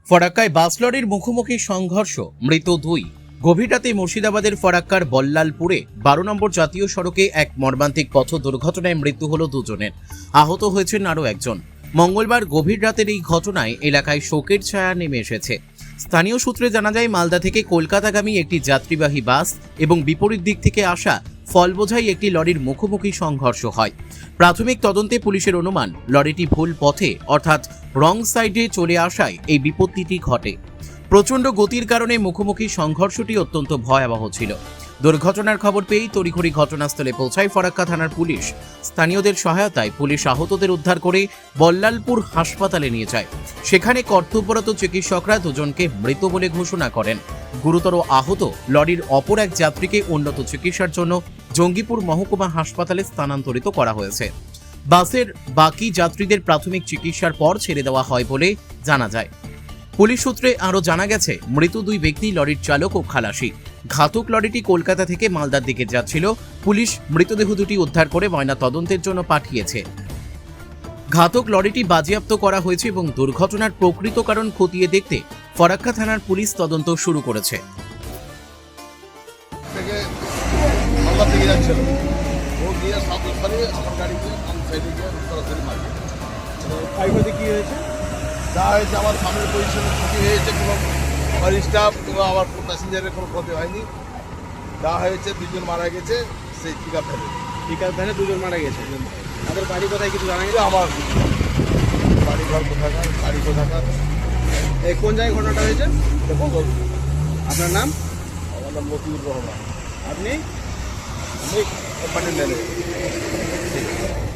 ফরাক্কায় বাস লরির মুখোমুখি সংঘর্ষ, মৃত দুই। গভীর রাতে মুর্শিদাবাদের ফরাক্কার বল্লালপুরে 12 নম্বর জাতীয় সড়কে এক মর্মান্তিক পথ দুর্ঘটনায় মৃত্যু হল দুজনের, আহত হয়েছেন আরও একজন। মঙ্গলবার গভীর রাতের এই ঘটনায় এলাকায় শোকের ছায়া নেমে এসেছে। স্থানীয় সূত্রে জানা যায়, মালদা থেকে কলকাতাগামী একটি যাত্রীবাহী বাস এবং বিপরীত দিক থেকে আসা ফল বোঝাই একটি লরির মুখোমুখি সংঘর্ষ হয়। প্রাথমিক তদন্তে পুলিশের অনুমান, লরিটি ভুল পথে অর্থাৎ রং সাইডে চলে আসায় এই বিপত্তিটি ঘটে। প্রচণ্ড গতির কারণে মুখোমুখি সংঘর্ষটি অত্যন্ত ভয়াবহ ছিল। দুর্ঘটনার খবর পেয়েই তড়িঘড়ি ঘটনাস্থলে পৌঁছায় ফরাক্কা থানার পুলিশ। স্থানীয়দের সহায়তায় পুলিশ আহতদের উদ্ধার করে বল্লালপুর হাসপাতালে নিয়ে যায়। সেখানে কর্তব্যরত চিকিৎসকরা দুজনকে মৃত বলে ঘোষণা করেন। গুরুতর আহত লরির অপর এক যাত্রীকে উন্নত চিকিৎসার জন্য জঙ্গিপুর মহকুমা হাসপাতালে স্থানান্তরিত করা হয়েছে। বাসের বাকি যাত্রীদের প্রাথমিক চিকিৎসার পর ছেড়ে দেওয়া হয় বলে জানা যায়। পুলিশ সূত্রে আরও জানা গেছে, মৃত দুই ব্যক্তি লরির চালক ও খালাসি। ঘাতক লরিটি কলকাতা থেকে মালদার দিকে যাচ্ছিল। পুলিশ মৃতদেহ দুটি উদ্ধার করে ময়না তদন্তের জন্য পাঠিয়েছে। ঘাতক লরিটি বাজেয়াপ্ত করা হয়েছে এবং দুর্ঘটনার প্রকৃত কারণ খতিয়ে দেখতে ফরাক্কা থানার পুলিশ তদন্ত শুরু করেছে। যা হয়েছে আমার সামনের পজিশনে ক্ষতি হয়েছে, কোনো আমার স্টাফ কিংবা আমার প্যাসেঞ্জারের কোনো ক্ষতি হয়নি। যা হয়েছে দুজন মারা গেছে সেই পিকআপ ভ্যানে দুজন মারা গেছে। তাদের বাড়ি কোথায় কিছু জানা গেছে? আমার বাড়ি ঘর কোথাকার, বাড়ি কোথাকার। এই কোন জায়গায় ঘটনাটা হয়েছে? আপনার নাম? আমার নাম মতিউর রহমান। আপনি? আমি কোম্পানির ম্যানেজার।